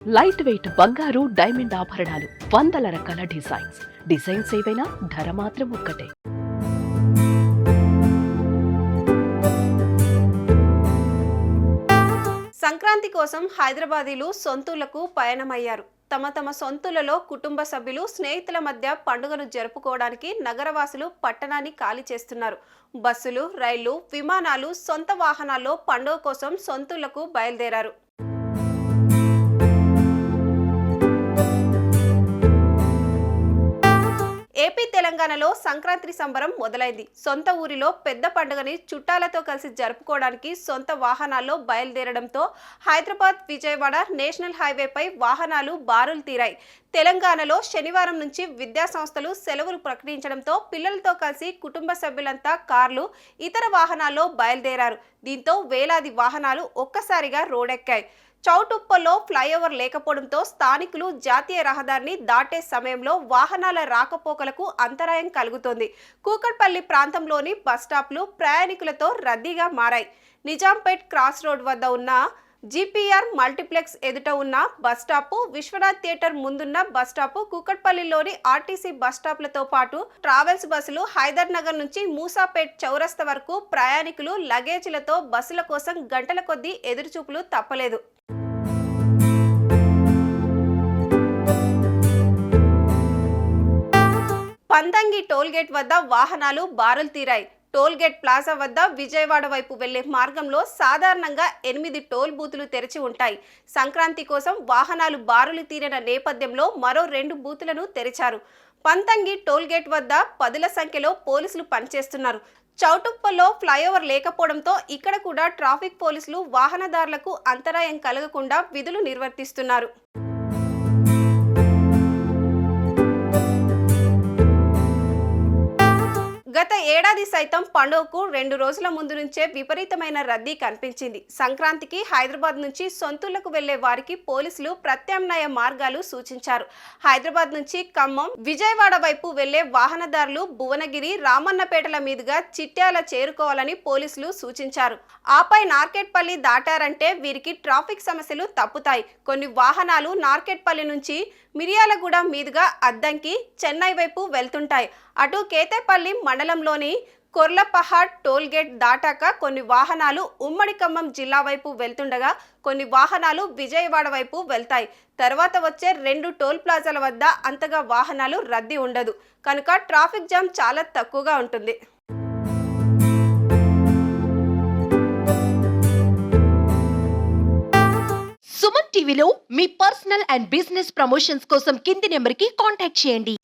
Light weight బంగారు diamond ఆభరణాలు, వందల రకాల డిజైన్స్ ఏవైనా ధర మాత్రం ఒక్కటే. సంక్రాంతి కోసం హైదరాబాదీలు సొంతూళ్లకు పయనమయ్యారు. తమ సొంతూళ్లలో కుటుంబ సభ్యులు, స్నేహితుల మధ్య పండుగను జరుపుకోవడానికి నగరవాసులు పట్టణాన్ని ఖాళీ చేస్తున్నారు. బస్సులు, రైళ్లు, విమానాలు, సొంత వాహనాల్లో పండుగ కోసం సొంతూళ్లకు బయలుదేరారు. ఏపీ, తెలంగాణలో సంక్రాంతి సంబరం మొదలైంది. సొంత ఊరిలో పెద్ద పండుగని చుట్టాలతో కలిసి జరుపుకోవడానికి సొంత వాహనాల్లో బయలుదేరడంతో హైదరాబాద్, విజయవాడ నేషనల్ హైవేపై వాహనాలు బారులు తీరాయి. తెలంగాణలో శనివారం నుంచి విద్యా సంస్థలు సెలవులు ప్రకటించడంతో పిల్లలతో కలిసి కుటుంబ సభ్యులంతా కార్లు, ఇతర వాహనాల్లో బయలుదేరారు. దీంతో వేలాది వాహనాలు ఒక్కసారిగా రోడ్డెక్కాయి. చౌటుప్పల్లో ఫ్లైఓవర్ లేకపోవడంతో స్థానికులు జాతీయ రహదారిని దాటే సమయంలో వాహనాల రాకపోకలకు అంతరాయం కలుగుతోంది. కూకట్పల్లి ప్రాంతంలోని బస్టాప్లు ప్రయాణికులతో రద్దీగా మారాయి. నిజాంపేట్ క్రాస్ రోడ్ వద్ద ఉన్న జీపీఆర్ మల్టీప్లెక్స్ ఎదుట ఉన్న బస్టాపు, విశ్వనాథ్ థియేటర్ ముందున్న బస్టాపు, కూకట్పల్లిలోని ఆర్టీసీ బస్టాప్లతో పాటు ట్రావెల్స్ బస్సులు హైదర్ నగర్ నుంచి మూసాపేట్ చౌరస్తా వరకు ప్రయాణికులు లగేజీలతో బస్సుల కోసం గంటల కొద్దీ ఎదురుచూపులు తప్పలేదు. పంతంగి టోల్గేట్ వద్ద వాహనాలు బారులు తీరాయి. టోల్గేట్ ప్లాజా వద్ద విజయవాడ వైపు వెళ్లే మార్గంలో సాధారణంగా 8 టోల్ బూతులు తెరిచి ఉంటాయి. సంక్రాంతి కోసం వాహనాలు బారులు తీరిన నేపథ్యంలో మరో 2 బూతులను తెరిచారు. పంతంగి టోల్గేట్ వద్ద 10ల సంఖ్యలో పోలీసులు పనిచేస్తున్నారు. చౌటుప్పల్లో ఫ్లైఓవర్ లేకపోవడంతో ఇక్కడ కూడా ట్రాఫిక్ పోలీసులు వాహనదారులకు అంతరాయం కలగకుండా విధులు నిర్వర్తిస్తున్నారు. గత ఏడాది సైతం పండుగకు 2 రోజుల ముందు నుంచే విపరీతమైన రద్దీ కనిపించింది. సంక్రాంతికి హైదరాబాద్ నుంచి సొంతూళ్లకు వెళ్లే వారికి పోలీసులు ప్రత్యామ్నాయ మార్గాలు సూచించారు. హైదరాబాద్ నుంచి ఖమ్మం, విజయవాడ వైపు వెళ్లే వాహనదారులు భువనగిరి, రామన్నపేటల మీదుగా చిట్యాల చేరుకోవాలని పోలీసులు సూచించారు. ఆపై నార్కెట్పల్లి దాటారంటే వీరికి ట్రాఫిక్ సమస్యలు తప్పుతాయి. కొన్ని వాహనాలు నార్కెట్పల్లి నుంచి మిర్యాలగూడ మీదుగా అద్దంకి, చెన్నై వైపు వెళ్తుంటాయి. అటు కేతేపల్లి మండలంలోని కొర్లపహాడ్ టోల్గేట్ దాటాక కొన్ని వాహనాలు ఉమ్మడి ఖమ్మం జిల్లా వైపు వెళ్తుండగా కొన్ని వాహనాలు విజయవాడ వైపు వెళ్తాయి. తర్వాత వచ్చే 2 టోల్ ప్లాజాల వద్ద అంతగా వాహనాలు రద్దీ ఉండదు కనుక ట్రాఫిక్ జామ్ చాలా తక్కువగా ఉంటుంది. సుమన్ టీవీలో మీ పర్సనల్ అండ్ బిజినెస్ ప్రమోషన్స్ కోసం కింది నెంబర్కి కాంటాక్ట్ చేయండి.